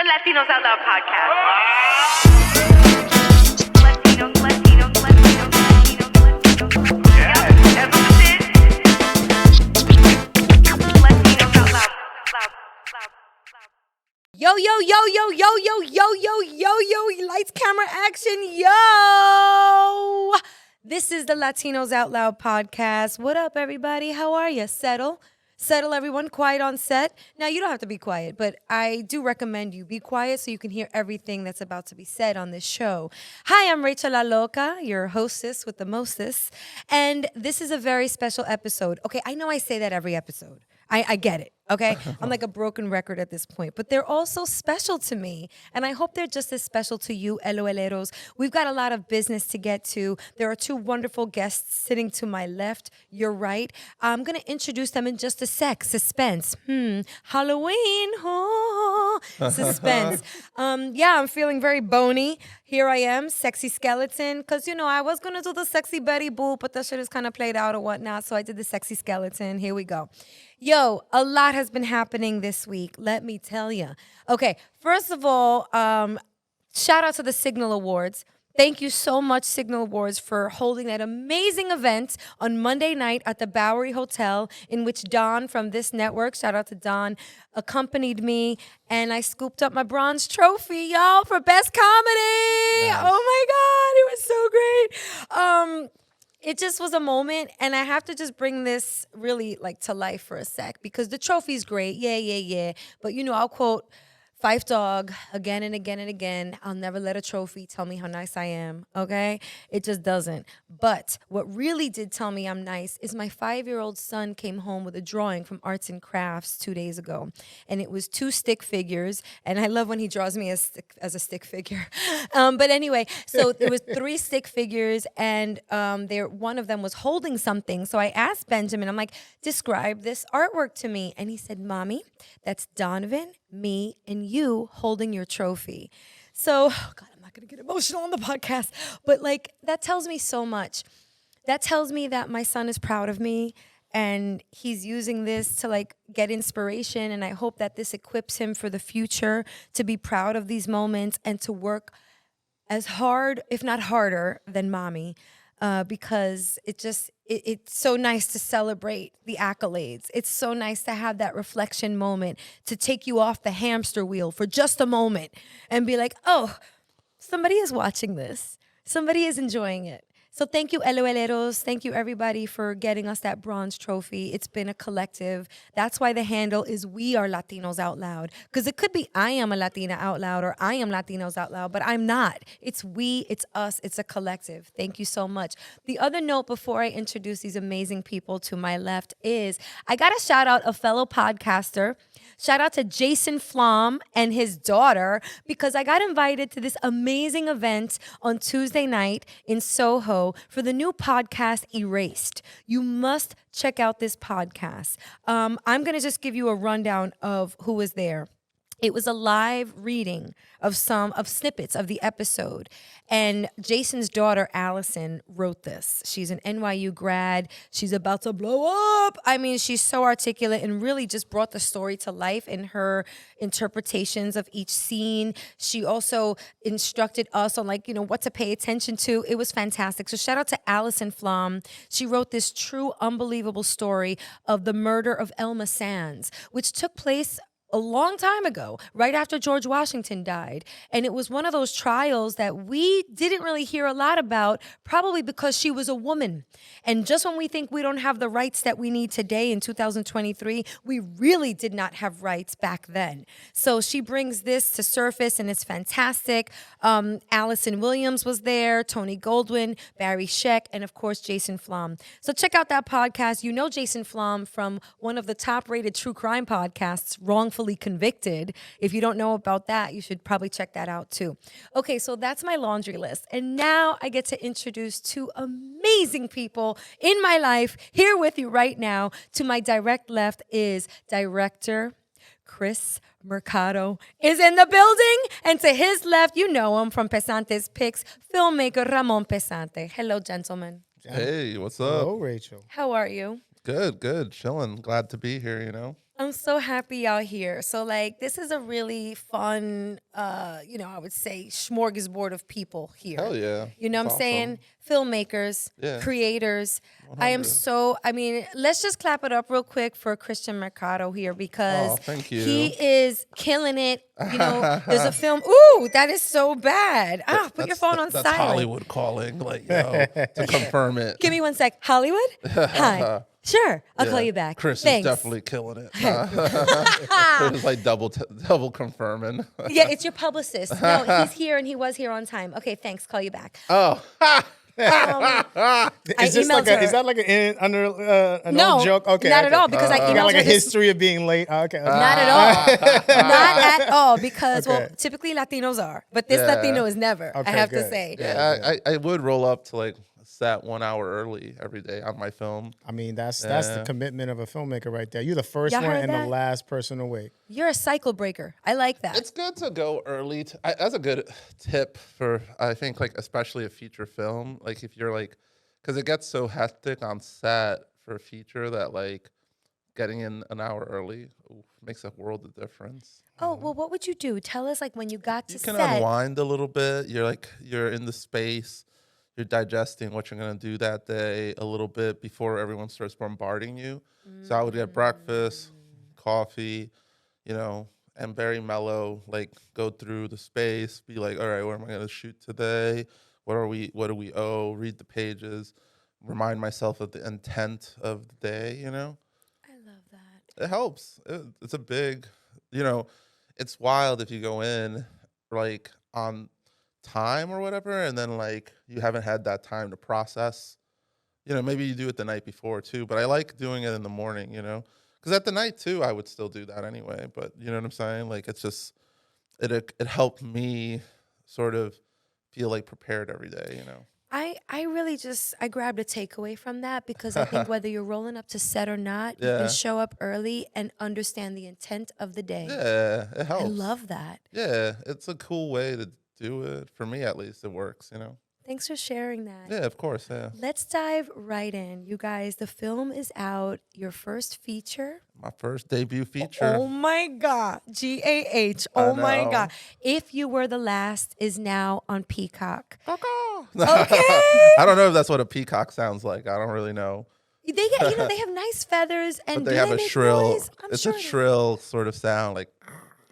Latinos Out Loud podcast. Yo, yo, yo, yo, yo, yo, yo, yo, yo, yo, lights, camera, action, yo. This is the Latinos Out Loud podcast. What up, everybody? How are you? Settle, everyone. Quiet on set. Now, you don't have to be quiet, but I do recommend you be quiet so you can hear everything that's about to be said on this show. Hi, I'm Rachel La Loca, your hostess with the mostest, and this is a very special episode. Okay, I know I say that every episode. I get it, okay? I'm like a broken record at this point. But they're also special to me, and I hope they're just as special to you, LOLeros. We've got a lot of business to get to. There are two wonderful guests sitting to my left, your right. I'm going to introduce them in just a sec. Suspense. Halloween. Oh, suspense. Yeah, I'm feeling very bony. Here I am, sexy skeleton, because, you know, I was going to do the sexy Betty Boop, but that shit is kind of played out or whatnot, so I did the sexy skeleton. Here we go. Yo, a lot has been happening this week, let me tell you. Okay, first of all, shout out to the Signal Awards. Thank you so much, Signal Awards, for holding that amazing event on Monday night at the Bowery Hotel, in which Don from this network, shout out to Don, accompanied me, and I scooped up my bronze trophy, y'all, for Best Comedy. Nice. Oh my God, it was so great. It just was a moment, and I have to just bring this really like to life for a sec, because the trophy's great, yeah. But you know, I'll quote Fife Dog again and again and again. I'll never let a trophy tell me how nice I am, okay? It just doesn't. But what really did tell me I'm nice is my 5-year-old son came home with a drawing from Arts and Crafts 2 days ago. And it was 2 stick figures. And I love when he draws me as a stick figure. But anyway, so it was 3 stick figures, and one of them was holding something. So I asked Benjamin, I'm like, describe this artwork to me. And he said, Mommy, that's Donovan, me, and you holding your trophy. So, oh God, I'm not going to get emotional on the podcast, but like that tells me so much. That tells me that my son is proud of me, and he's using this to like get inspiration, and I hope that this equips him for the future to be proud of these moments and to work as hard, if not harder, than mommy. Because it's so nice to celebrate the accolades. It's so nice to have that reflection moment, to take you off the hamster wheel for just a moment and be like, oh, somebody is watching this. Somebody is enjoying it. So thank you, LOLeros. Thank you, everybody, for getting us that bronze trophy. It's been a collective. That's why the handle is We Are Latinos Out Loud. Because it could be I am a Latina out loud or I am Latinos out loud, but I'm not. It's we, it's us, it's a collective. Thank you so much. The other note before I introduce these amazing people to my left is I got to shout out a fellow podcaster. Shout out to Jason Flom and his daughter, because I got invited to this amazing event on Tuesday night in Soho for the new podcast Erased. You must check out this podcast. I'm going to just give you a rundown of who was there. It was a live reading of snippets of the episode. And Jason's daughter, Allison, wrote this. She's an NYU grad. She's about to blow up. I mean, she's so articulate and really just brought the story to life in her interpretations of each scene. She also instructed us on, like, you know, what to pay attention to. It was fantastic. So shout out to Allison Flom. She wrote this true, unbelievable story of the murder of Elma Sands, which took place a long time ago, right after George Washington died. And it was one of those trials that we didn't really hear a lot about, probably because she was a woman. And just when we think we don't have the rights that we need today in 2023, we really did not have rights back then. So she brings this to surface, and it's fantastic. Allison Williams was there, Tony Goldwyn, Barry Sheck, and of course, Jason Flom. So check out that podcast. You know Jason Flom from one of the top-rated true crime podcasts, Wrongfully Convicted. If you don't know about that, you should probably check that out too. Okay, so that's my laundry list. And now I get to introduce 2 amazing people in my life here with you right now. To my direct left is director Kris Mercado is in the building. And to his left, you know him from Pesante's Picks, filmmaker Ramon Pesante. Hello, gentlemen. Hey, what's up? Hello, Rachel. How are you? Good. Chilling. Glad to be here, you know. I'm so happy y'all here. So like this is a really fun I would say smorgasbord of people here. Hell yeah. You know what I'm That's saying? awesome. Filmmakers, Yeah. creators. 100. Let's just clap it up real quick for Christian Mercado here because Oh, thank you. he is killing it. You know, there's a film. Ooh, that is so bad. Put your phone on That's silent. Hollywood calling, like, yo, to confirm it. Give me one sec. Hollywood? Hi. Sure. I'll call you back. Chris Thanks. is definitely killing it. It was like double confirming. Yeah, it's your publicist. No, he's here and he was here on time. Okay, thanks. Call you back. Oh. Is this like emailed her. is that like an No, old joke? Okay, not okay. at all because I You emailed got like her a this- history of being late. Okay, okay. Not at all. Not at all because, well, Okay. typically Latinos are, but this Yeah. Latino is never, I Okay, have to good. say. Yeah, I would roll up to like set 1 hour early every day on my film. I mean, that's the Yeah. commitment of a filmmaker right there. You're the first Y'all one heard and that? the last person awake. You're a cycle breaker. I like that. It's good to go early. That's a good tip for, I think, like, especially a feature film. Like, if you're like, because it gets so hectic on set for a feature that, like, getting in an hour early makes a world of difference. Oh, well, what would you do? Tell us, like, when you got to You can set. unwind a little bit. You're in the space. You're digesting what you're gonna do that day a little bit before everyone starts bombarding you. So I would get breakfast, coffee, and very mellow. Like, go through the space, be like, all right, where am I gonna shoot today? What do we owe? Read the pages, remind myself of the intent of the day. I love that. It helps. It's a big, it's wild if you go in like on time or whatever, and then like you haven't had that time to process. Maybe you do it the night before too, but I like doing it in the morning, because at the night too, I would still do that anyway. But you know what I'm saying? Like, it's just, it helped me sort of feel like prepared every day, I really I grabbed a takeaway from that because I think whether you're rolling up to set or not, you Yeah. can show up early and understand the intent of the day. Yeah, it helps. I love that. Yeah, it's a cool way to do it. For me, at least, it works, Thanks for sharing that. Yeah, of course, yeah. Let's dive right in. You guys, the film is out, your first feature. My first debut feature. Oh my God. GAH. I Oh my know. God. If You Were the Last is now on Peacock. Okay. Okay. I don't know if that's what a peacock sounds like. I don't really know. They get, they have nice feathers and But do they have a make shrill, noise? I'm it's sure a they- shrill sort of sound, like.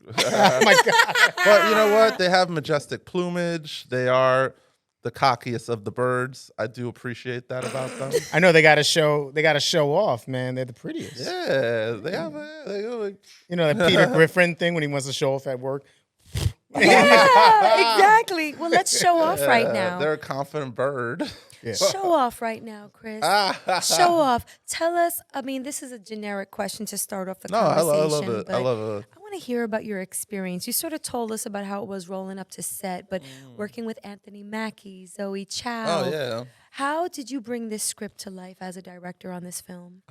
Oh my God. But you know what? They have majestic plumage. They are the cockiest of the birds. I do appreciate that about them. I know they got to show off, man. They're the prettiest. Yeah, they have. They go like, You know that Peter Griffin thing when he wants to show off at work. Yeah, exactly. Well, let's show off right now. They're a confident bird. Yeah. Show off right now, Chris. Show off. Tell us. I mean, this is a generic question to start off the No, I conversation. love it. I but love it. I want to hear about your experience. You sort of told us about how it was rolling up to set, but working with Anthony Mackie, Zoe Chow. Oh yeah. How did you bring this script to life as a director on this film?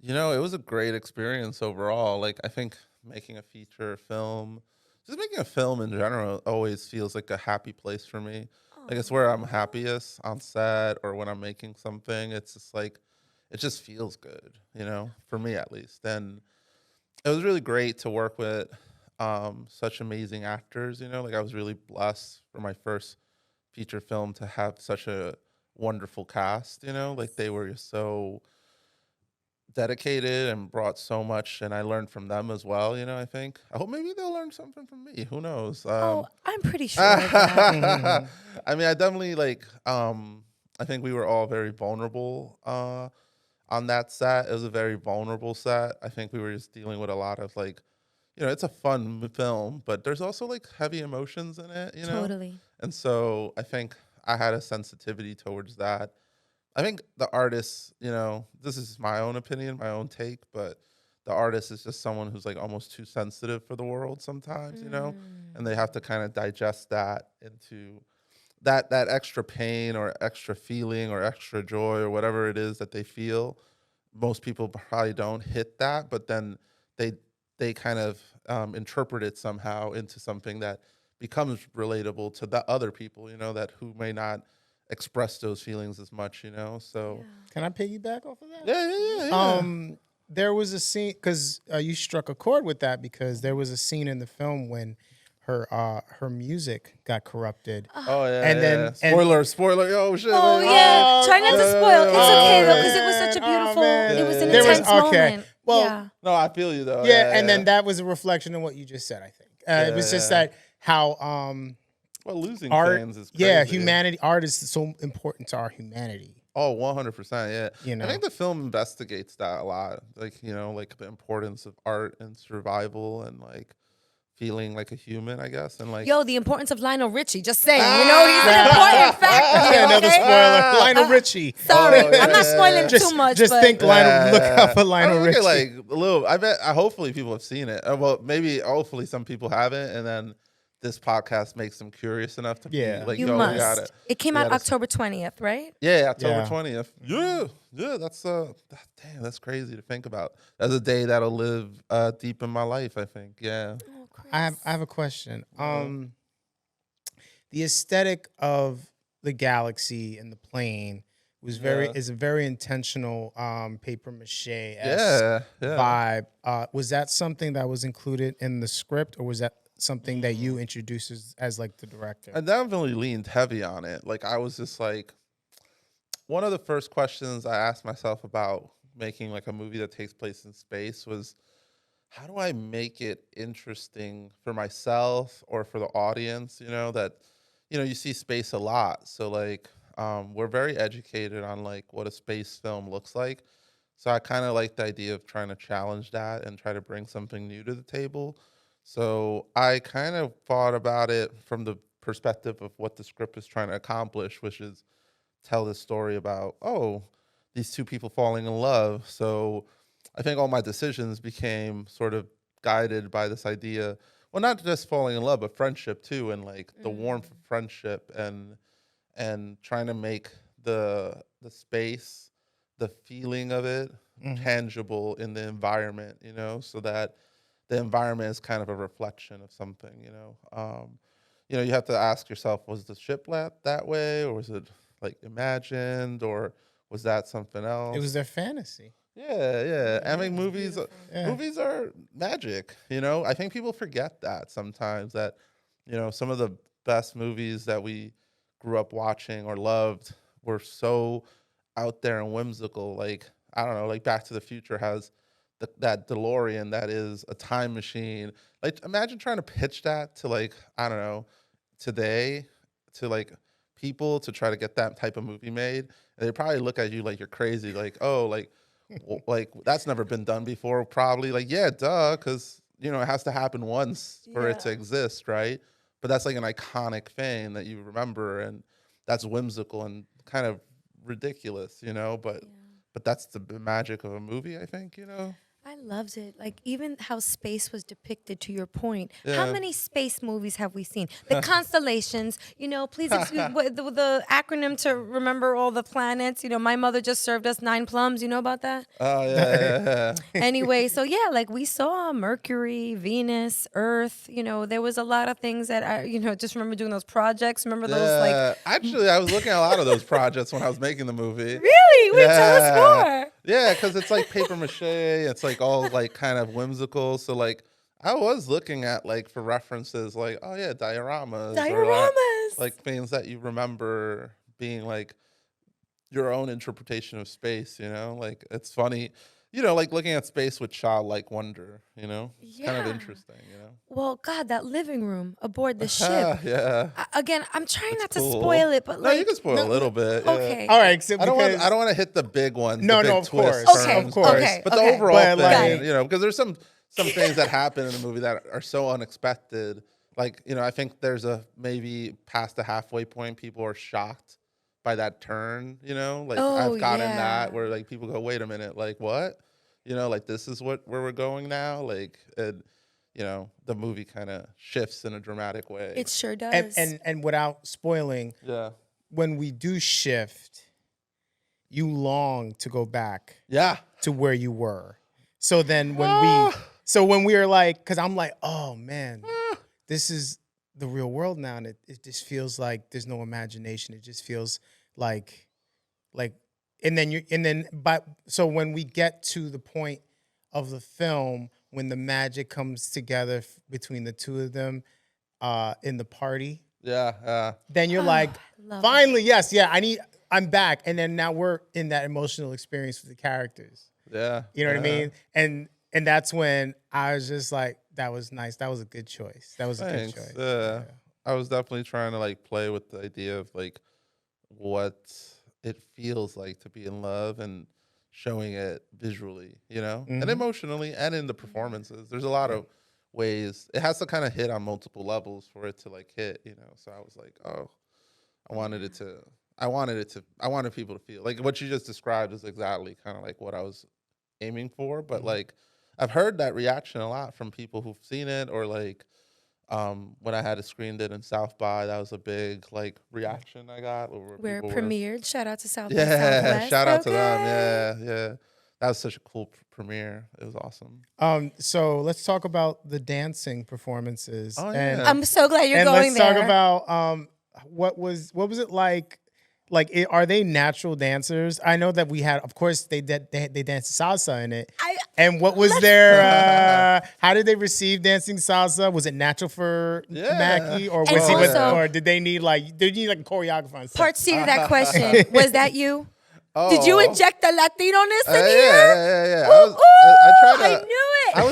It was a great experience overall. Like, I think making a feature film, just making a film in general, always feels like a happy place for me. Like, it's where I'm happiest on set or when I'm making something. It's just like, it just feels good, for me at least. And it was really great to work with such amazing actors, like I was really blessed for my first feature film to have such a wonderful cast, like they were just so dedicated and brought so much, and I learned from them as well, I think. I hope maybe they'll learn something from me. Who knows? I'm pretty sure of that. I mean, I definitely I think we were all very vulnerable on that set. It was a very vulnerable set. I think we were just dealing with a lot of it's a fun film, but there's also heavy emotions in it, Totally. And so I think I had a sensitivity towards that. I think the artist, this is my own opinion, my own take, but the artist is just someone who's almost too sensitive for the world sometimes, and they have to kind of digest that into that extra pain or extra feeling or extra joy or whatever it is that they feel. Most people probably don't hit that, but then they kind of interpret it somehow into something that becomes relatable to the other people, that who may not express those feelings as much, so. Can I piggyback off of that? Yeah. there was a scene because you struck a chord with that because there was a scene in the film when her music got corrupted. Oh yeah, And then- spoiler. Oh shit. Oh wait. yeah, try not to spoil. It's okay though, man. because it was such a beautiful. man. It was an There was- intense moment. well, yeah. No, I feel you though. Yeah, and then that was a reflection of what you just said. I think it was just Yeah. that how well, losing art, fans is crazy. humanity, art is so important to our humanity. Oh, 100%. Yeah. You know. I think the film investigates that a lot. Like, like the importance of art and survival and like feeling like a human, I guess. And like, Yo, the importance of Lionel Richie. Just saying, he's an important factor here. Yeah, another okay? spoiler. Lionel Richie. Sorry, Oh, yeah, I'm not yeah, spoiling Just, too much. just but think Lionel. Look out for Lionel look Richie. at like a little. I bet. Hopefully, people have seen it. Well, maybe. Hopefully, some people haven't, and then this podcast makes them curious enough to Yeah. be like, you "Yo, must. we got it." It came We out gotta- October 20th, right? Yeah, October Yeah. 20th. Yeah, that's damn, that's crazy to think about. That's a day that'll live deep in my life, I think. Yeah. Oh, Kris. I have a question. The aesthetic of the galaxy and the plane was is a very intentional paper mache Yeah. vibe. Was that something that was included in the script, or was that something that you introduced as like the director? I definitely leaned heavy on it. Like I was just like, one of the first questions I asked myself about making like a movie that takes place in space was, how do I make it interesting for myself or for the audience? That, you see space a lot. So like, we're very educated on like what a space film looks like. So I kind of like the idea of trying to challenge that and try to bring something new to the table. So I kind of thought about it from the perspective of what the script is trying to accomplish, which is tell this story about, these two people falling in love. So I think all my decisions became sort of guided by this idea. Well, not just falling in love, but friendship too, and like the warmth of friendship and trying to make the space, the feeling of it tangible in the environment, so that the environment is kind of a reflection of something, you have to ask yourself, was the ship that way, or was it like imagined, or was that something else? It was their fantasy. Yeah. I mean, movies are magic, I think people forget that sometimes, that, some of the best movies that we grew up watching or loved were so out there and whimsical. Like, I don't know, like Back to the Future has that DeLorean that is a time machine. Like, imagine trying to pitch that to like, I don't know, today, to like people to try to get that type of movie made. And they probably look at you like you're crazy. Like, oh, like that's never been done before. Probably like, yeah, duh, because it has to happen once for it to exist, right? But that's like an iconic thing that you remember, and that's whimsical and kind of ridiculous, but that's the magic of a movie, I think, I loved it. Like even how space was depicted, to your point. Yeah. How many space movies have we seen? The constellations, please excuse the acronym to remember all the planets. My mother just served us 9 plums. You know about that? Oh, yeah. Anyway, so yeah, like we saw Mercury, Venus, Earth. There was a lot of things that I, just remember doing those projects. Remember those like. Actually, I was looking at a lot of those projects when I was making the movie. Really? Wait, tell us more. Yeah, because it's like paper mache. It's like all like kind of whimsical. So like I was looking at like for references, like, oh yeah, dioramas. Dioramas. Like things that you remember being like your own interpretation of space, Like it's funny, like looking at space with childlike wonder, It's kind of Yeah. interesting, Well, God, that living room aboard the ship. Yeah. Again, I'm trying not to Cool. spoil it, but No, like. you can spoil a little bit. Yeah. Okay. All right, so I don't want. because- I don't want to hit the big ones. No, the big no, of twist course. Okay, turns, of course. okay. But the overall But, thing, like- because there's some things that happen in the movie that are so unexpected. Like, I think there's maybe past the halfway point, people are shocked by that turn. Like Oh, I've gotten yeah. that where like people go, wait a minute, like what? Like this is where we're going now. Like, the movie kind of shifts in a dramatic way. It sure does. and without spoiling, yeah, when we do shift, you long to go back yeah. to where you were. So then when we are like, because I'm like, oh man, this is the real world now, and it just feels like there's no imagination. It just feels like, but so when we get to the point of the film when the magic comes together between the two of them in the party. Yeah. Then you're like, love finally, yes, I'm back. And then now we're in that emotional experience with the characters. Yeah. You know what I mean? And that's when I was just like, that was nice. That was a good choice. That was a good Thanks. choice. I was definitely trying to like play with the idea of like what it feels like to be in love and showing it visually, and emotionally and in the performances. There's a lot of ways it has to kind of hit on multiple levels for it to like hit, So I was like, oh, I wanted people to feel like what you just described is exactly kind of like what I was aiming for. But like I've heard that reaction a lot from people who've seen it, or like when I had it screened it in South by, that was a big like reaction I got. Where it premiered. Shout out to South by Yeah, Southwest. shout out to them. Yeah. That was such a cool premiere. It was awesome. So let's talk about the dancing performances. Oh, And yeah. I'm so glad you're and going let's there. talk about what was it like? Like, are they natural dancers? I know that we had, of course, they danced salsa in it. And what was their? How did they receive dancing salsa? Was it natural for Mackie, or was he? Or did they need like a choreographer on set? Part C to that question. Was that you? Did you inject the Latino-ness in here? Yeah. I knew it. I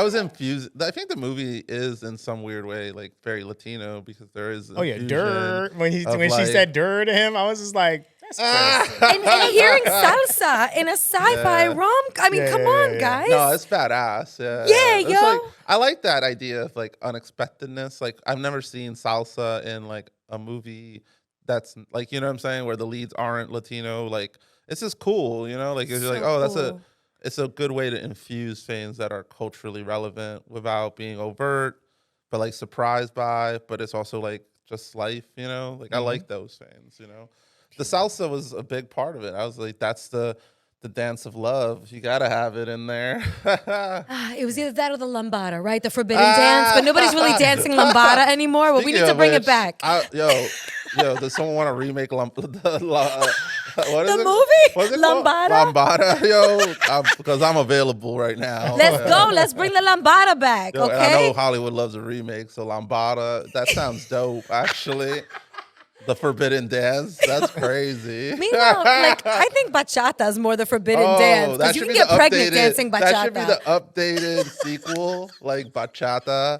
was infused. I think the movie is in some weird way like very Latino because there is. Oh yeah, dirt. When she like, said dirt to him, I was just like, that's crazy. and hearing salsa in a sci-fi rom. I mean, come on, guys. No, it's badass. Yeah. Yeah, It's yo. like, I like that idea of like unexpectedness. Like I've never seen salsa in like a movie that's like, you know what I'm saying, where the leads aren't Latino. Like it's just cool, like you're like, oh, cool. it's a good way to infuse things that are culturally relevant without being overt, but like surprised by, but it's also like just life, like I like those things, The salsa was a big part of it. I was like, that's the dance of love. You gotta have it in there. It was either that or the lambada, right? The forbidden dance, but nobody's really dancing lambada anymore. Well, we need to bring it back. Yo, does someone want to remake what is The it? movie? What's it Lambada? called? Lambada, yo, because I'm available right now. Let's go. Let's bring the lambada back, Yo, okay? and I know Hollywood loves a remake, so Lambada, that sounds dope, actually. The forbidden dance, that's crazy. Meanwhile, like I think bachata is more the forbidden dance because you can get pregnant dancing bachata. That should be the updated sequel, like bachata,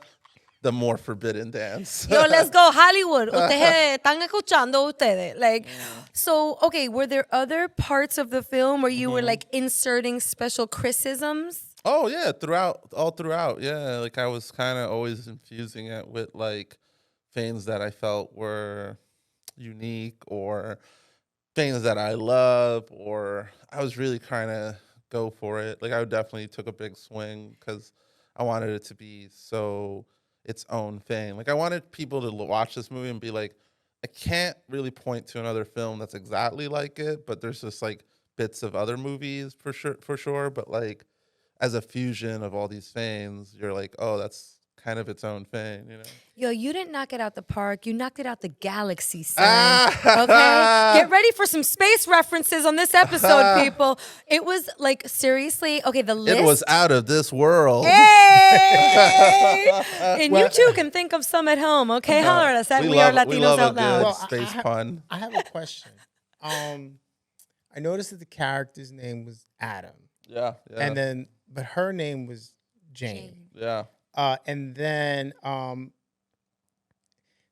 the more forbidden dance. Yo, let's go Hollywood. Ustedes están escuchando ustedes. Like, so okay, were there other parts of the film where you were like inserting special Krisisms? Oh yeah, all throughout. Yeah, like I was kind of always infusing it with like things that I felt were unique or things that I love, or I was really kind of go for it. Like I definitely took a big swing because I wanted it to be so its own thing. Like I wanted people to watch this movie and be like, I can't really point to another film that's exactly like it, but there's just like bits of other movies for sure. But like as a fusion of all these things, you're like, oh, that's kind of its own thing, Yo, you didn't knock it out the park. You knocked it out the galaxy, son. Okay? Get ready for some space references on this episode, people. It was like, seriously, okay, the list. It was out of this world. Hey! And you too can think of some at home, okay? Holler at us at We Are Latinos Out Loud. Well, space pun. I have a question. I noticed that the character's name was Adam. Yeah. And but her name was Jane. Yeah. And then,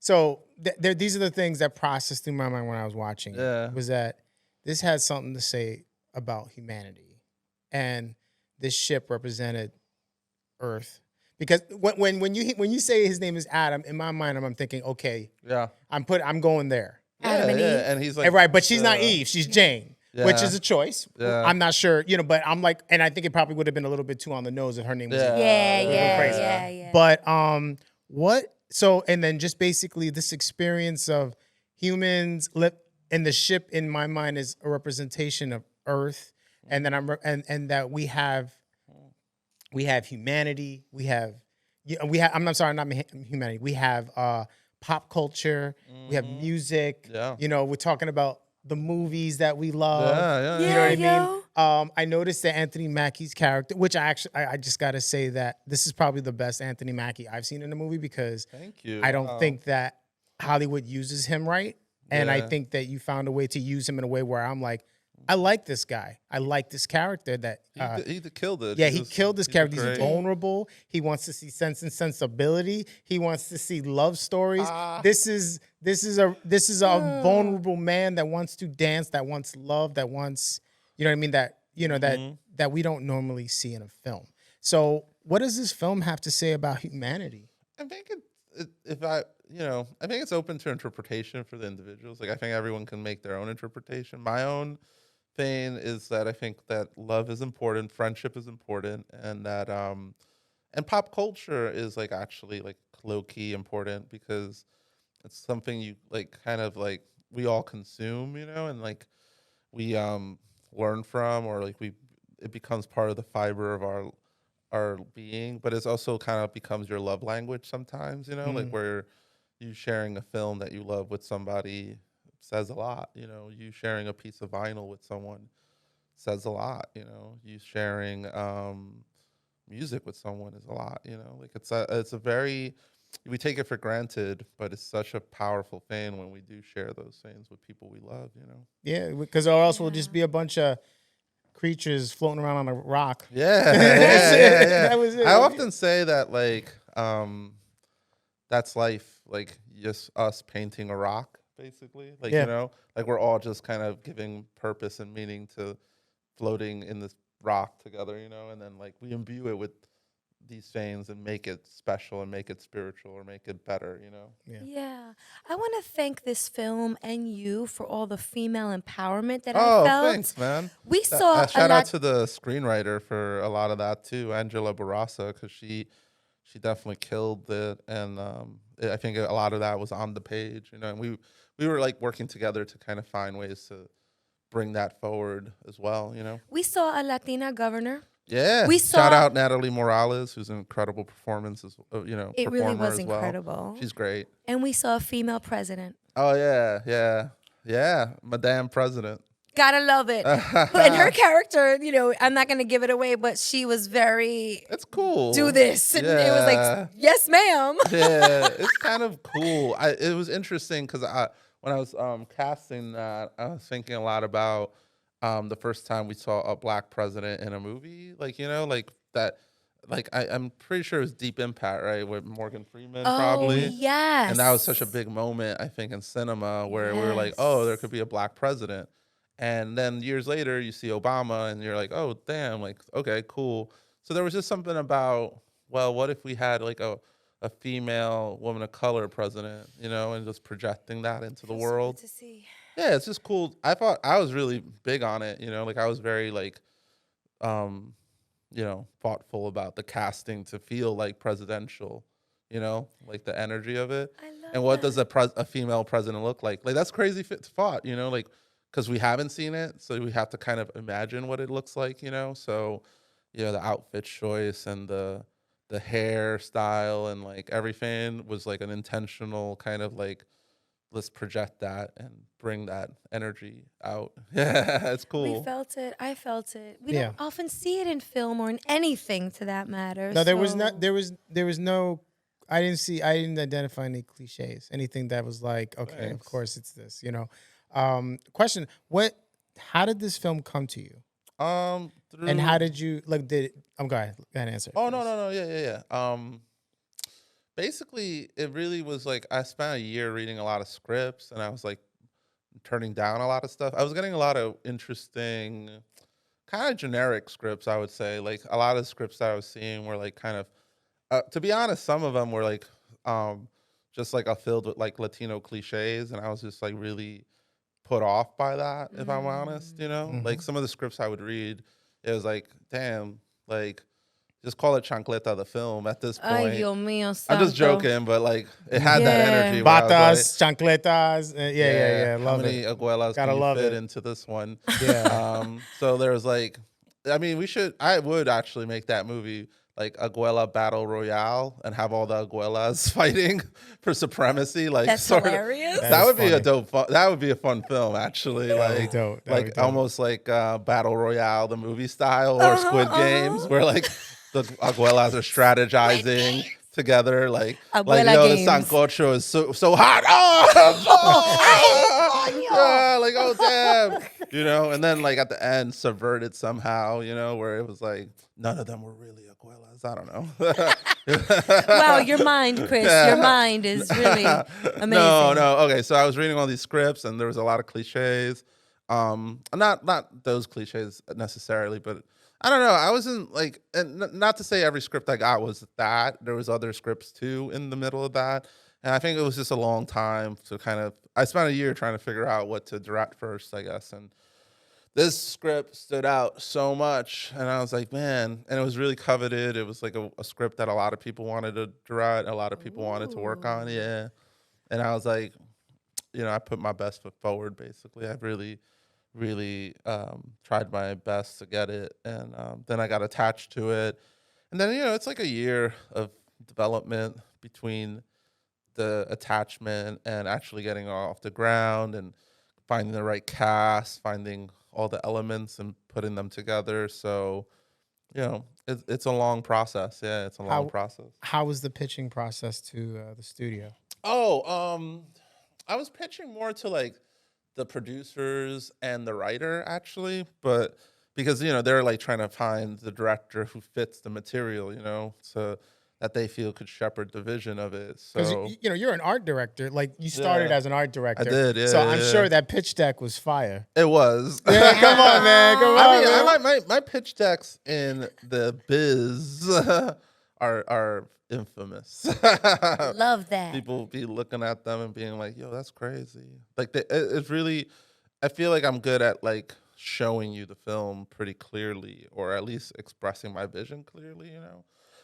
so these are the things that processed through my mind when I was watching it, was that this had something to say about humanity. And this ship represented Earth. Because when you say his name is Adam, in my mind, I'm thinking, okay, I'm going there. Adam and Eve. And he's like, right, but she's not Eve, she's Jane. Yeah. Which is a choice. Yeah. I'm not sure, but I'm like, and I think it probably would have been a little bit too on the nose if her name was Eve. Yeah. But and then just basically this experience of humans and the ship in my mind is a representation of Earth, and then and that we have humanity, we have I'm sorry, not humanity. We have pop culture, we have music. Yeah. We're talking about the movies that we love. Yeah. You know what I I noticed that Anthony Mackie's character, which I just got to say that this is probably the best Anthony Mackie I've seen in a movie because Thank you. I don't think that Hollywood uses him right. And I Yeah. think that you found a way to use him in a way where I'm like, I like this guy. I like this character that He killed it. yeah, he killed this character. He's great. vulnerable. He wants to see Sense and Sensibility. He wants to see love stories. Ah. This is a vulnerable man that wants to dance, that wants love, that wants, you know what I mean, that that we don't normally see in a film. So, what does this film have to say about humanity? I think I think it's open to interpretation for the individuals. Like I think everyone can make their own interpretation. My own thing is that I think that love is important, friendship is important, and that and pop culture is like actually like low key important because it's something you like kind of like we all consume, and like we learn from or like it becomes part of the fiber of our being, but it's also kind of becomes your love language sometimes, like where you sharing a film that you love with somebody says a lot, you sharing a piece of vinyl with someone says a lot, you sharing music with someone is a lot, like it's a very, we take it for granted, but it's such a powerful thing when we do share those things with people we love, Yeah, because or else we'll just be a bunch of creatures floating around on a rock. Yeah, That was it. I often say that like that's life, like just us painting a rock, basically. Like like we're all just kind of giving purpose and meaning to floating in this rock together, and then like we imbue it with these things and make it special and make it spiritual or make it better, Yeah. I want to thank this film and you for all the female empowerment that I felt. Oh, thanks, man. We saw shout out to the screenwriter for a lot of that too, Angela Barraza, because she definitely killed it, and I think a lot of that was on the page, and we were like working together to kind of find ways to bring that forward as well, We saw a Latina governor. Yeah. Shout out Natalie Morales, who's an incredible performance, It really was as well. incredible. She's great. And we saw a female president. Oh yeah, Madame President. Gotta love it. And her character, I'm not gonna give it away, but she was very. It's cool. Do this, and it was like, yes, ma'am. Yeah, it's kind of cool. It was interesting because when I was casting that, I was thinking a lot about the first time we saw a black president in a movie, like like that. Like I'm pretty sure it was Deep Impact, right, with Morgan Freeman, probably. Yes. And that was such a big moment, I think, in cinema where we were like, oh, there could be a black president. And then years later, you see Obama, and you're like, oh, damn, like, okay, cool. So there was just something about, well, what if we had like a female woman of color president, and just projecting that into the world. So good to see. Yeah, it's just cool. I thought I was really big on it, like I was very like, thoughtful about the casting to feel like presidential, like the energy of it. I love and what that. does a female president look like? Like that's crazy thought, like because we haven't seen it, so we have to kind of imagine what it looks like, So, the outfit choice and the hairstyle and like everything was like an intentional kind of like, let's project that and bring that energy out. Yeah, it's cool. We felt it. I felt it. We don't often see it in film or in anything to that matter. No, there was no. I didn't identify any cliches. Anything that was like, okay, Thanks. Of course it's this. Question: How did this film come to you? And how did you like? I'm go ahead and answer. Oh no, yeah. Basically, it really was like I spent a year reading a lot of scripts, and I was like turning down a lot of stuff. I was getting a lot of interesting, kind of generic scripts, I would say. Like a lot of scripts that I was seeing were like kind of, to be honest, some of them were like just like filled with like Latino cliches, and I was just like really put off by that, if I'm honest, Like some of the scripts I would read, it was like, damn, like just call it Chancleta the film at this point. Ay, Dios mío, I'm just santo. joking, but like it had that energy. Batas, chancletas, yeah. How Love many it. abuelas Gotta can you love fit it. into this one? Yeah. So there was like, I mean, I would actually make that movie like Abuela battle royale and have all the Abuelas fighting for supremacy. Like That's hilarious. That would be a funny. dope. That would be a fun film, actually. That would be Like, dope. That would be dope. almost like Battle Royale, the movie style, or Squid Games, where like the Abuelas are strategizing together. Like Abuela yo, games. the sancocho is so hot. Oh, yeah, like oh damn, And then like at the end, subverted somehow, where it was like none of them were really Abuelas. I don't know. Wow, your mind, Kris. Your mind is really amazing. No. Okay, so I was reading all these scripts, and there was a lot of cliches. Not those cliches necessarily, but I don't know. I wasn't like, and not to say every script I got was that. There was other scripts too in the middle of that, and I think it was just a long time to kind of. I spent a year trying to figure out what to direct first, I guess, and this script stood out so much, and I was like, man, and it was really coveted. It was like a script that a lot of people wanted to direct, a lot of people wanted to work on, yeah. And I was like, I put my best foot forward. Basically, I really tried my best to get it, and then I got attached to it, and then it's like a year of development between the attachment and actually getting off the ground and finding the right cast, finding all the elements and putting them together. So, it's a long process. Yeah, it's a long process. How was the pitching process to the studio? Oh, I was pitching more to like the producers and the writer actually, but because they're like trying to find the director who fits the material, so that they feel could shepherd the vision of it. So you're an art director. Like you started as an art director. I did, yeah. So I'm sure that pitch deck was fire. It was. Yeah, come on, man. Come on. I mean, my pitch decks in the biz are infamous. Love that. People be looking at them and being like, "Yo, that's crazy." Like it's really. I feel like I'm good at like showing you the film pretty clearly, or at least expressing my vision clearly.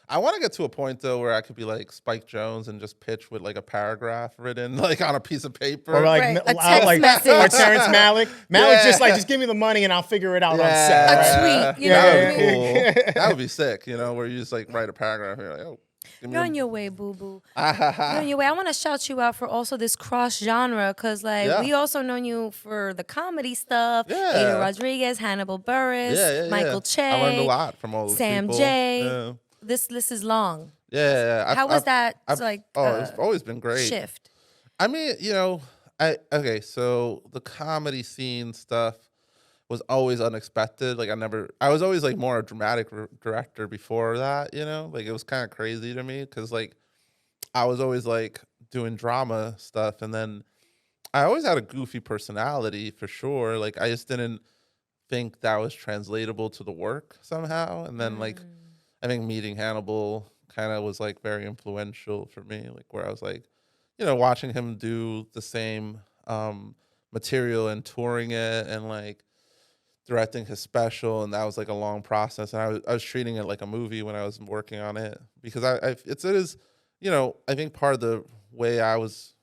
I want to get to a point though where I could be like Spike Jonze and just pitch with like a paragraph written like on a piece of paper, or like Right, a text message. or Terrence Malick. Malick just give me the money and I'll figure it out on set. A right? tweet, you know. That would be cool. That would be sick, where you just like write a paragraph and you're like, oh. You're on your way, boo boo. You're on your way. I want to shout you out for also this cross genre, because we also known you for the comedy stuff. Yeah. Ada Rodriguez, Hannibal Buress, Michael Che. I learned a lot from all those Sam people. J. Yeah. This list is long. Yeah. How was that? It's always been great. Shift. I mean, so the comedy scene stuff was always unexpected. Like I was always like more a dramatic director before that, like it was kind of crazy to me because like I was always like doing drama stuff, and then I always had a goofy personality for sure. Like I just didn't think that was translatable to the work somehow. And then like I think meeting Hannibal kind of was like very influential for me, like where I was like, watching him do the same material and touring it and like directing his special, and that was like a long process, and I was treating it like a movie when I was working on it, because it is I think part of the way I was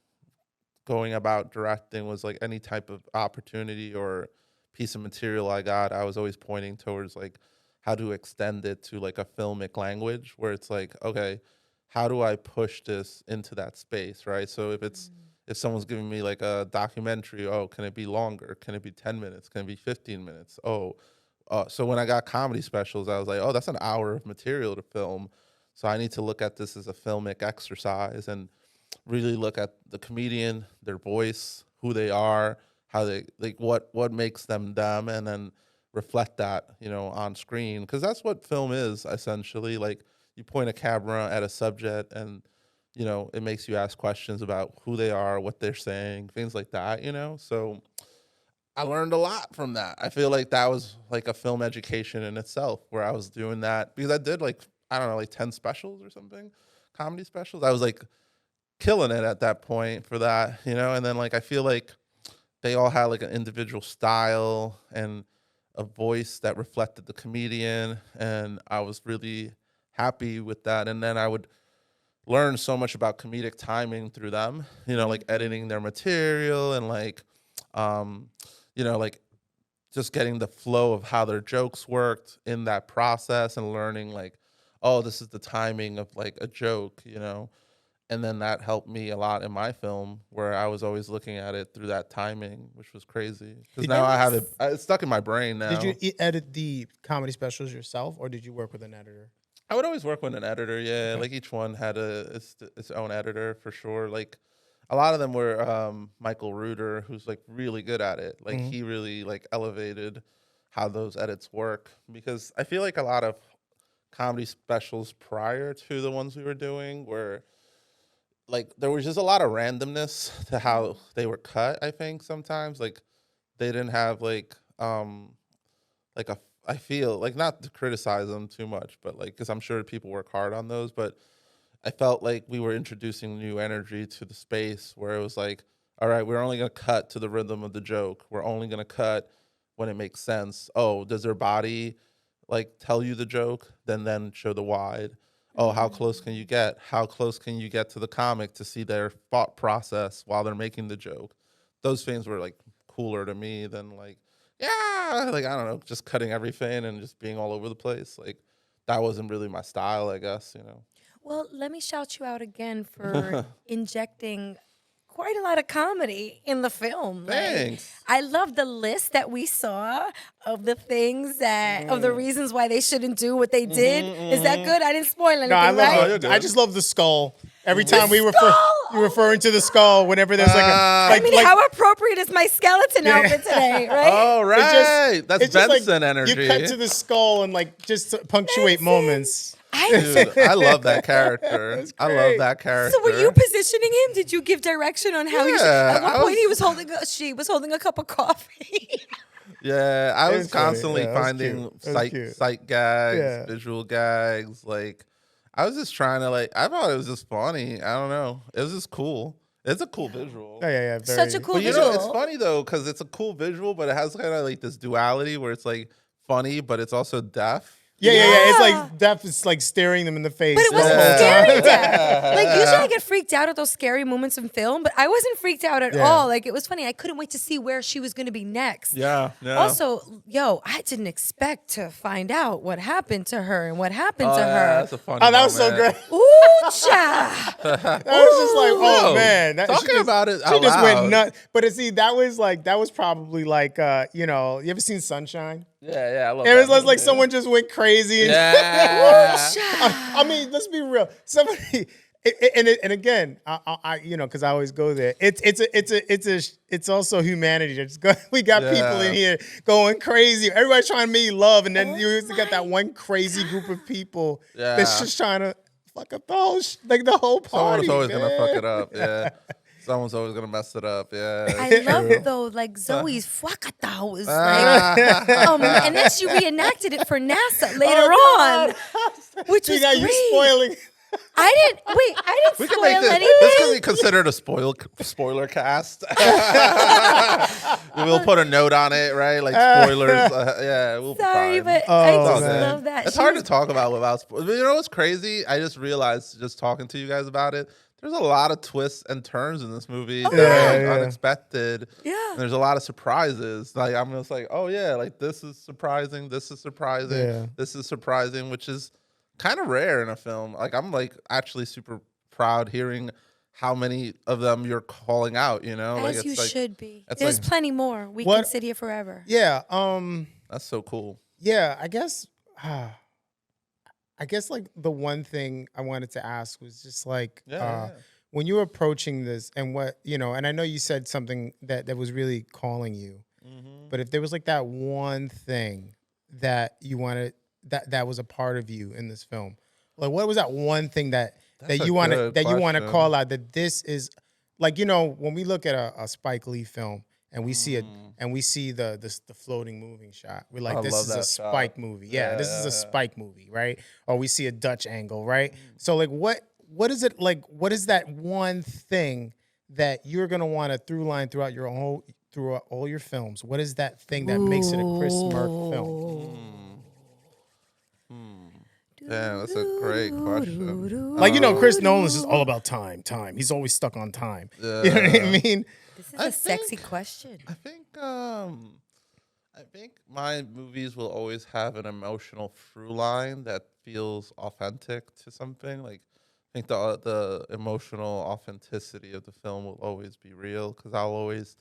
going about directing was like any type of opportunity or piece of material I got, I was always pointing towards like how to extend it to like a filmic language where it's like, okay, how do I push this into that space, right? So if someone's giving me like a documentary, can it be longer? Can it be 10 minutes? Can it be 15 minutes? So when I got comedy specials, I was like, that's an hour of material to film. So I need to look at this as a filmic exercise and really look at the comedian, their voice, who they are, how they like what makes them them, and then reflect that, on screen. Because that's what film is essentially. Like you point a camera at a subject and it makes you ask questions about who they are, what they're saying, things like that, So I learned a lot from that. I feel like that was like a film education in itself, where I was doing that because I did like 10 specials or something, comedy specials. I was like killing it at that point for that, and then like I feel like they all had like an individual style and a voice that reflected the comedian, and I was really happy with that. And then I would learn so much about comedic timing through them, like editing their material and like like just getting the flow of how their jokes worked in that process, and learning like, oh, this is the timing of like a joke, and then that helped me a lot in my film, where I was always looking at it through that timing, which was crazy. Because now I have it, it's stuck in my brain now. Did you edit the comedy specials yourself, or did you work with an editor? I would always work with an editor, yeah. Okay. Like each one had its own editor for sure. Like a lot of them were Michael Reuter, who's like really good at it. Like he really like elevated how those edits work, because I feel like a lot of comedy specials prior to the ones we were doing were like there was just a lot of randomness to how they were cut. I think sometimes like they didn't have like a I feel like, not to criticize them too much, but like because I'm sure people work hard on those, but I felt like we were introducing new energy to the space where it was like, all right, we're only gonna cut to the rhythm of the joke. We're only gonna cut when it makes sense. Oh, does their body like tell you the joke? Then show the wide. Oh, how close can you get? How close can you get to the comic to see their thought process while they're making the joke? Those things were like cooler to me than like, yeah, like I don't know, just cutting everything and just being all over the place. Like that wasn't really my style, I guess, Well, let me shout you out again for injecting quite a lot of comedy in the film. Thanks. Like, I love the list that we saw of the things that of the reasons why they shouldn't do what they did. Is that good? I didn't spoil anything, No, I right? love. I just love the skull. Every time we refer, you're referring to the skull whenever there's like a. I mean, how appropriate is my skeleton outfit today, right? Oh, right. That's it's just Benson like, energy. You cut to the skull and like just to punctuate moments. Dude, I love that character. I love that character. So were you positioning him? Did you give direction on how he should? Yeah, At one point, she was holding a cup of coffee. Yeah, I was It's funny. constantly Yeah, that was finding cute. That was cute. sight gags, Yeah. visual gags. Like, I was just trying to I thought it was just funny. I don't know. It was just cool. It's a cool visual. Yeah. Such a cool But visual. it's funny though, because it's a cool visual, but it has kind of like this duality where it's like funny, but it's also deaf. Yeah. It's Yeah. like death is like staring them in the face. But it the wasn't whole scary time. death. Like usually I get freaked out at those scary moments in film, but I wasn't freaked out at Yeah. all. Like it was funny. I couldn't wait to see where she was going to be next. Yeah. Also, I didn't expect to find out what happened to her and what happened to her. That's a funny Oh, that was so moment. great. Ooh, cha. That was just like, oh Whoa. man, Talking about it She out just loud. went nuts. But see, that was probably like, you ever seen Sunshine? Yeah, I love It was that like movie. someone just went crazy. And Yeah. I mean, let's be real. Somebody, and again, I because I always go there. It's also humanity. We got people in here going crazy. Everybody's trying to make love, and then you got that one crazy group of people that's just trying to fuck up the whole the whole party. Someone's always man. gonna fuck it up. Yeah. Someone's always gonna mess it up. Yeah. I love though, like Zoe's fuakata was like, and then she reenacted it for NASA later on, which was now great. you spoiling. I didn't We can spoil make this. anything. This can be considered a spoiler cast. We'll put a note on it, right? Like spoilers. Yeah, we'll be Sorry, fine. but I Oh, just man. love that. It's She hard was- to talk about without spoilers. You know what's crazy? I just realized just talking to you guys about it. There's a lot of twists and turns in this movie. that are, like, unexpected. Yeah. And there's a lot of surprises. Like I'm just like, oh yeah, like this is surprising. This is surprising. Yeah. This is surprising, which is kind of rare in a film. Like I'm like actually super proud hearing how many of them you're calling out. Like As you should be. it's There's like- plenty more. We What- can sit here forever. Yeah. that's so cool. Yeah. I guess like the one thing I wanted to ask was just like Yeah. when you were approaching this and what and I know you said something that was really calling you, but if there was like that one thing that you wanted that was a part of you in this film, like what was that one thing that That's a you want to good that you want to question. call out that this is like when we look at a Spike Lee film and we see the floating moving shot, we're like, I this love is that a shot. Spike movie. Yeah, this is a Yeah. Spike movie, right? Or we see a Dutch angle, right? So like what is it like? What is that one thing that you're gonna want to through line throughout all your films? What is that thing that makes it a Kris Merck film? Yeah, that's a great question. Like Chris Nolan's is all about time. He's always stuck on time. You know what I mean? This is a sexy question. I think I think my movies will always have an emotional through line that feels authentic to something. Like, I think the emotional authenticity of the film will always be real because I'll always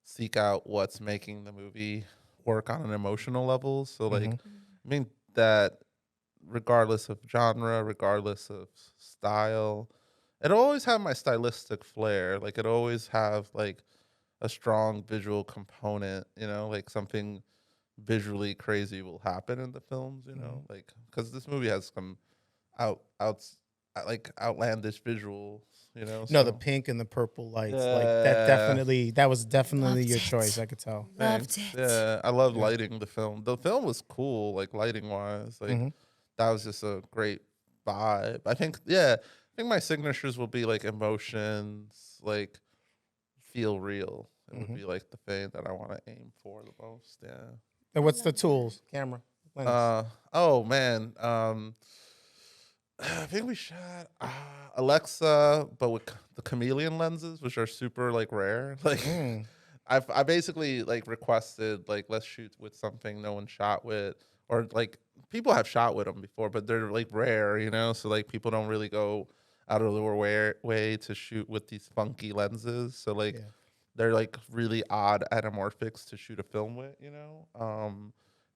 seek out what's making the movie work on an emotional level. So, like, I mean that regardless of genre, regardless of style, it'll always have my stylistic flair. Like, it always have like a strong visual component. Like something visually crazy will happen in the films, like because this movie has some outs like outlandish visuals, No, the so pink and the purple lights, like yeah, that was definitely Loved your it. choice. I could tell. Loved thanks. it. Yeah, I love Yeah. lighting the film was cool, like lighting wise, like that was just a great vibe. I think my signatures will be like emotions, like feel real. It would be like the thing that I want to aim for the most. Yeah. And what's the tools? Camera, lens. Oh man. I think we shot Alexa, but with the chameleon lenses, which are super like rare. Like, I basically like requested like let's shoot with something no one shot with, or like people have shot with them before, but they're like rare, So like people don't really go out of their way to shoot with these funky lenses. So like Yeah. they're like really odd anamorphics to shoot a film with,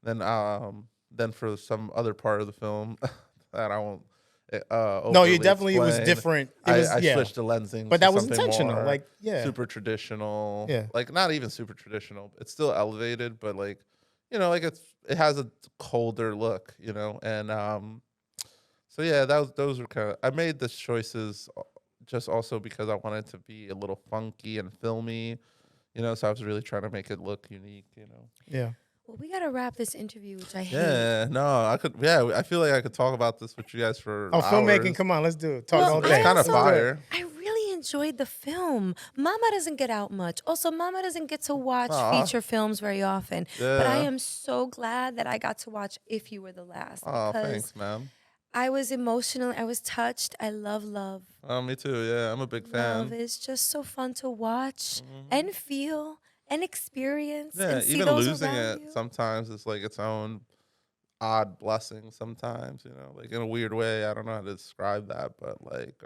then for some other part of the film that I won't No, you overly definitely it was explain, different. It I, was I yeah, switched the lensing but to that was something intentional. more Like yeah, super traditional, yeah. like not even super traditional. It's still elevated, but like like it has a colder look, and so yeah, those were kind of I made the choices just also because I wanted to be a little funky and filmy, so I was really trying to make it look unique. Yeah. Well, we gotta wrap this interview, which I hate. Yeah, no, I could. Yeah, I feel like I could talk about this with you guys for Oh, filmmaking. hours. Come on, let's do it. Talk all It's day. kind of Let's do it. fire. I really enjoyed the film. Mama doesn't get out much. Also, Mama doesn't get to watch Aw. feature films very often. But I Yeah. am so glad that I got to watch If You Were the Last Oh, because thanks, man. I was emotional. I was touched. I love love. Oh, me too. Yeah, I'm a big Love fan. is just so fun to watch Mhm. and feel and experience Yeah, and see even those losing around it you. sometimes is like its own odd blessing. Sometimes, like in a weird way. I don't know how to describe that, but like,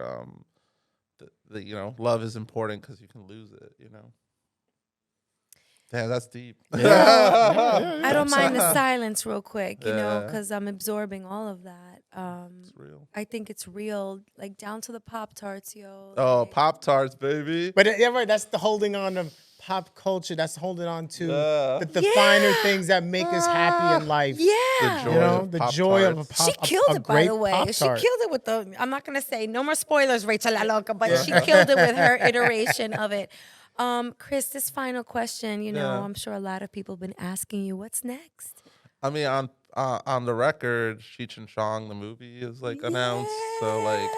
love is important because you can lose it. Damn, that's deep. I don't mind the silence real quick, Yeah. because I'm absorbing all of that. It's real. I think it's real, like down to the Pop Tarts, yo. Oh, like- Pop Tarts, baby. But yeah, right. That's the holding on to pop culture. That's holding on to Yeah. the finer things that make us happy in life. Yeah. The joy. You know, of the Pop joy of a Tarts. pop. She killed a it, by great the way. She Pop-Tart. killed it with the. I'm not gonna say no more spoilers, Rachel La Loca, but she killed it with her iteration of it. Kris, this final question. Yeah. I'm sure a lot of people have been asking you, what's next? I mean, on the record, Cheech and Chong the movie is like announced, so like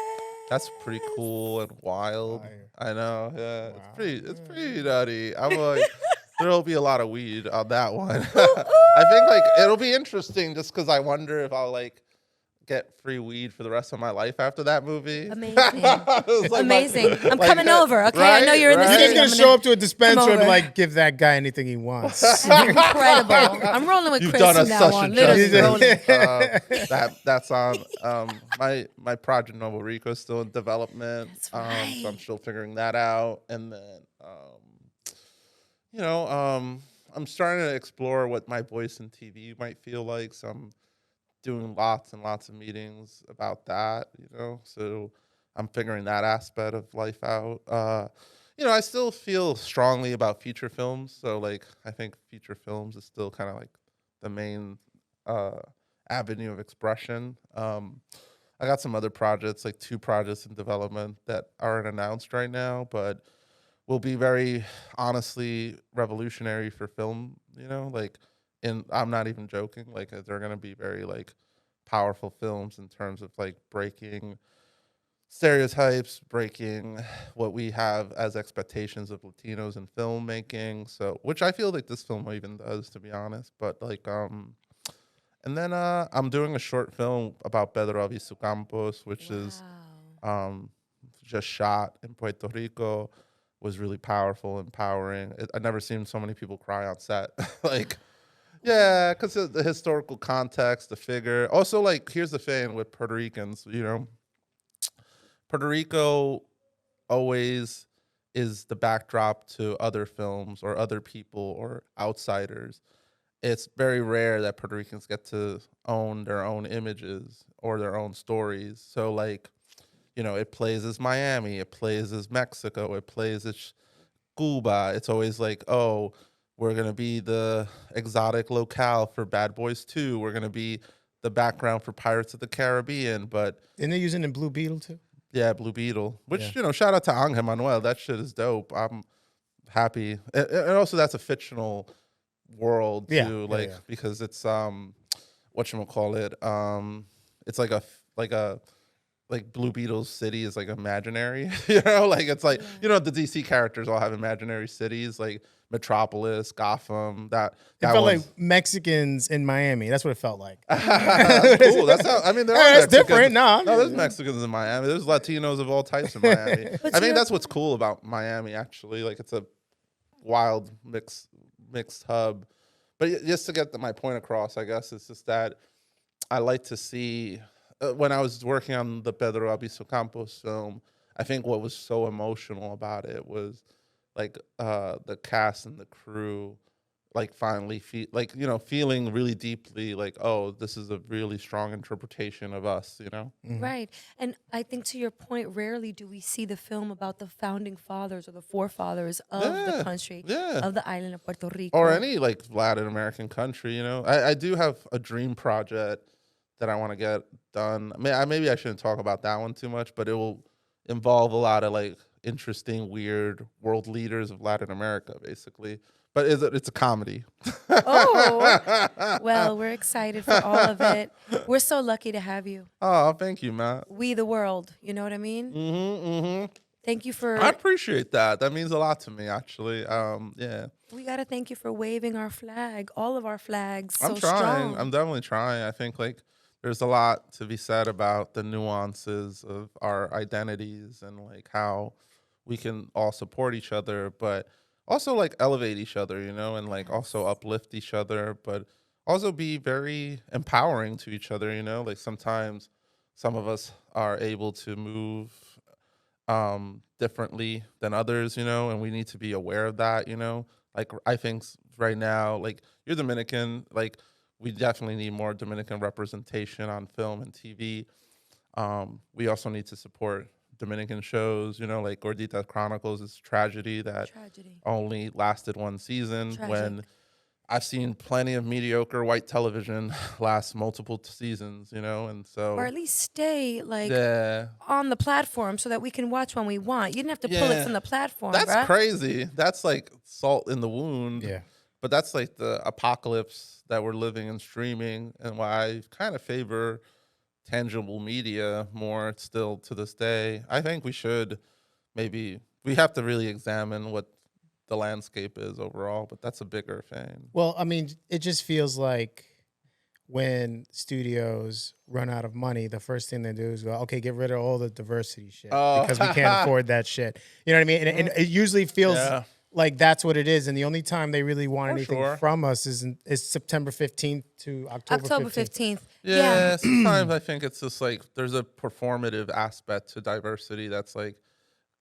that's pretty cool and wild. Fire. I know, yeah, Wow. it's pretty nutty. I'm like, there'll be a lot of weed on that one. I think like it'll be interesting just because I wonder if I'll like get free weed for the rest of my life after that movie. Amazing. It was like Amazing. I'm like coming that, over, okay? I know you're in the right? You're city. just I'm gonna show up to a dispensary and over. be like, give that guy anything he wants. Incredible. I'm rolling with You've Kris done from us now such on. a Literally justice. rolling. That's on my project Novo Rico is still in development. That's So I'm right. still figuring that out, and then I'm starting to explore what my voice in TV might feel like. So I'm doing lots and lots of meetings about that. So I'm figuring that aspect of life out. I still feel strongly about feature films. So like I think feature films is still kind of like the main avenue of expression. I got some other projects, like 2 projects in development that aren't announced right now, but will be very honestly revolutionary for film. And I'm not even joking. Like they're gonna be very like powerful films in terms of like breaking stereotypes, breaking what we have as expectations of Latinos in filmmaking. So, which I feel like this film even does, to be honest. But like, and then I'm doing a short film about Pedro Alviso Campos, which is just shot in Puerto Rico. Was really powerful, empowering. I never seen so many people cry on set. Like, Yeah, because of the historical context, the figure. Also, like, here's the thing with Puerto Ricans, Puerto Rico always is the backdrop to other films or other people or outsiders. It's very rare that Puerto Ricans get to own their own images or their own stories. So, like, it plays as Miami, it plays as Mexico, it plays as Cuba. It's always like, oh, we're gonna be the exotic locale for Bad Boys 2. We're gonna be the background for Pirates of the Caribbean. But And they're using the Blue Beetle too. yeah, Blue Beetle. Which, Yeah. shout out to Angel Manuel. That shit is dope. I'm happy. And also that's a fictional world Yeah, too, yeah, like yeah. because it's whatchamacallit, it's like Blue Beetle's city is like imaginary, like it's like the DC characters all have imaginary cities like Metropolis, Gotham. That It felt like one's Mexicans in Miami. That's what it felt like. that's cool. That's how I mean. There Yeah, are that's Mexicans. different. No, There's Mexicans in Miami. There's Latinos of all types in Miami. But I to mean, your that's what's cool about Miami. Actually, like it's a wild mixed hub. But just to get my point across, I guess it's just that I like to see when I was working on the Pedro Albizu Campos film. I think what was so emotional about it was like the cast and the crew, like finally feeling really deeply like, oh, this is a really strong interpretation of us. Right. And I think to your point, rarely do we see the film about the founding fathers or the forefathers of the Yeah, country, yeah. of the island of Puerto Rico. Or any like Latin American country. I do have a dream project that I want to get done. Maybe I shouldn't talk about that one too much, but it will involve a lot of like interesting, weird world leaders of Latin America, basically. But it's a comedy. Oh, well, we're excited for all of it. We're so lucky to have you. Oh, thank you, Matt. We the world, you know what I mean? Thank you for. I appreciate that. That means a lot to me, actually. Yeah. We gotta thank you for waving our flag, all of our flags. So I'm trying. strong. I'm definitely trying. I think like there's a lot to be said about the nuances of our identities and like how we can all support each other, but also like elevate each other, and like also uplift each other, but also be very empowering to each other, like sometimes some of us are able to move differently than others, and we need to be aware of that, like I think right now, like you're Dominican, like we definitely need more Dominican representation on film and TV. We also need to support Dominican shows, like Gordita Chronicles is tragedy that only lasted one season. Tragic. When I've seen plenty of mediocre white television last multiple seasons, and so Or at least stay like yeah. on the platform so that we can watch when we want. You didn't have to pull it from the platform. That's bruh. crazy. That's like salt in the wound. Yeah. But that's like the apocalypse that we're living in streaming, and why I kind of favor tangible media more still to this day. I think we have to really examine what the landscape is overall, but that's a bigger thing. Well, I mean, it just feels like when studios run out of money, the first thing they do is go, okay, get rid of all the diversity shit because we can't afford that shit. You know what I mean? And it usually feels like that's what it is. And the only time they really want anything from us is September 15th to October 15th. Yeah, sometimes I think it's just like there's a performative aspect to diversity that's like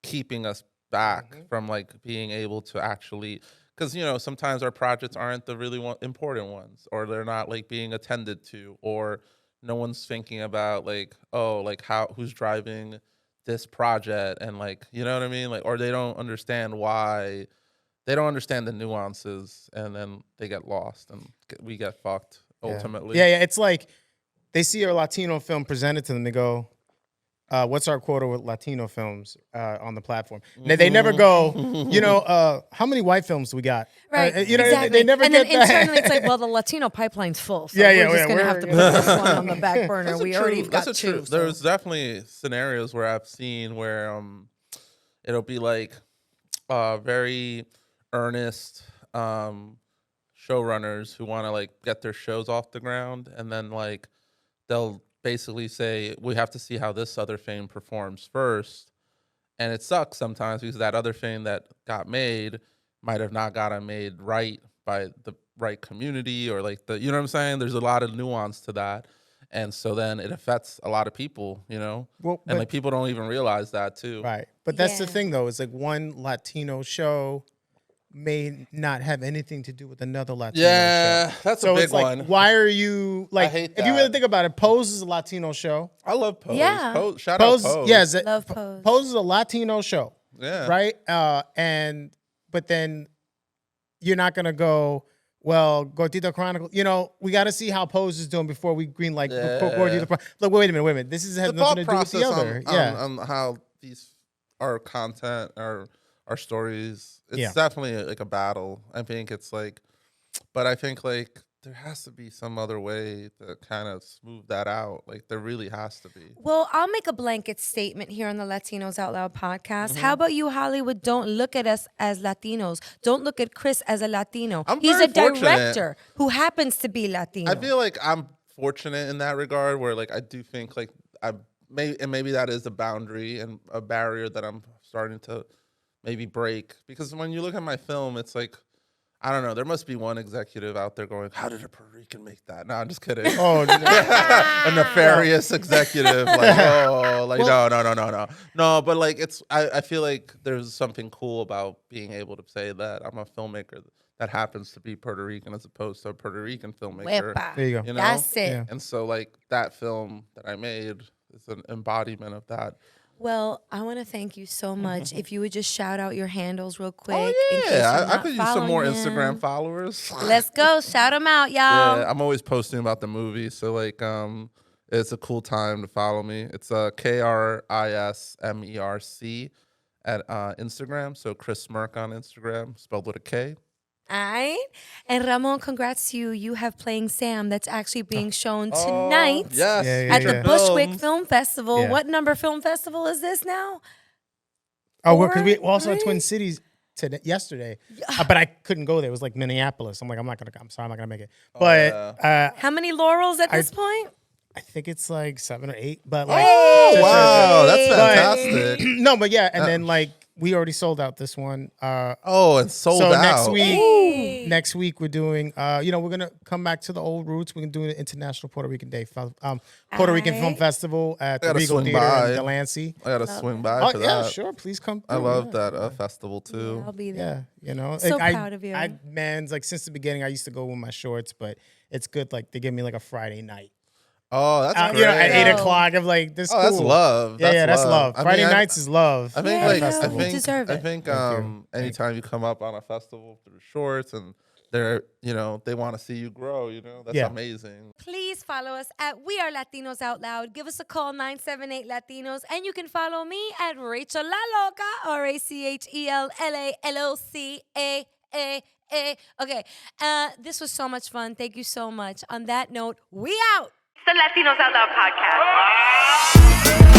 keeping us back from like being able to actually, because sometimes our projects aren't the really important ones, or they're not like being attended to, or no one's thinking about like, oh, like who's driving this project, and like, you know what I mean, like, or they don't understand why. They don't understand the nuances, and then they get lost, and we get fucked ultimately. Yeah. It's like they see a Latino film presented to them. They go, what's our quota with Latino films on the platform? They never go, how many white films do we got? Right. Exactly. They never and get then that. internally it's like, well, the Latino pipeline's full. So Yeah, we're just going to have to put this one on the back burner. We already got two. So. There's definitely scenarios where I've seen where it'll be like very earnest showrunners who want to like get their shows off the ground, and then like they'll basically say we have to see how this other thing performs first, and it sucks sometimes because that other thing that got made might have not gotten made right by right community or like the, you know what I'm saying? There's a lot of nuance to that. And so then it affects a lot of people, you know? Well, and like people don't even realize that too. Right. But that's the Yeah. thing though, it's like one Latino show may not have anything to do with another Latino Yeah, show. that's So a big it's like, one. why are you like? hate if you really that. think about it, Pose is a Latino show. I love Pose. Yeah. Pose, shout Pose, out Pose. yeah, Love Pose. Pose is a Latino show, Yeah. right? But then you're not gonna go. Well, Gordita Chronicle. You know, we got to see how Pose is doing before we green like Gordita. Look, wait a minute. This has The nothing thought to do with the process other. on how these our content, our stories, it's Yeah. definitely like a battle. I think it's like, but I think like there has to be some other way to kind of smooth that out. Like there really has to be. Well, I'll make a blanket statement here on the Latinos Out Loud podcast. Mm-hmm. How about you, Hollywood? Don't look at us as Latinos. Don't look at Kris as a Latino. I'm He's very a director fortunate. who happens to be Latino. I feel like I'm fortunate in that regard, where like I do think like maybe that is a boundary and a barrier that I'm starting to maybe break, because when you look at my film, it's like, I don't know, there must be one executive out there going, how did a Puerto Rican make that? No, I'm just kidding. Oh, A nefarious executive, like, oh, like, no, but like, I feel like there's something cool about being able to say that I'm a filmmaker that happens to be Puerto Rican as opposed to a Puerto Rican filmmaker. Wepa. there you go. You know? That's it. Yeah. And so like that film that I made is an embodiment of that. Well, I want to thank you so much. If you would just shout out your handles real quick. Oh in case yeah, you're I not could use some more following Instagram him. followers. Let's go. Shout them out, y'all. Yeah, I'm always posting about the movie, so like it's a cool time to follow me. It's KrisMerc at Instagram. So Kris Merc on Instagram, spelled with a K. All right. And Ramon, congrats to you. You have Playing Sam that's actually being shown tonight Yes, Yeah, at yeah, the yeah. Bushwick Film Festival. Yeah. What number film festival is this now? Oh, because we Four, also had three? Twin Cities yesterday, but I couldn't go there. It was like Minneapolis. I'm like, I'm sorry, I'm not gonna make it. But How many laurels at this point? I think it's like 7 or 8. But like, Oh wow, that's But- fantastic. no, but yeah, and then like we already sold out this one. Oh, and sold So out. next week we're doing. We're gonna come back to the old roots. We're gonna do the International Puerto Rican Day, Puerto Rican Film Alright. Festival at the gotta Regal swing Theater by. in Delancey. I gotta swing by Oh to yeah, that. sure. Please come. I through, love yeah. that festival too. I'll be there. Yeah, you know, So like, proud of you. Man's like since the beginning, I used to go with my shorts, but it's good. Like they give me like a Friday night. Oh, that's great. You know, at 8 Oh. o'clock. I'm like, this. Oh, cool. that's love. Yeah, that's love. I Friday mean, nights is love. I think Yeah, like you I know, you deserve it. think Thank you. anytime you come up on a festival through shorts and they're they want to see you grow, that's Yeah. amazing. Please follow us at We Are Latinos Out Loud. Give us a call, 978 Latinos. And you can follow me at Rachel La Loca, RachelLalocaa. Okay, this was so much fun. Thank you so much. On that note, we out. The Latinos Out Loud podcast.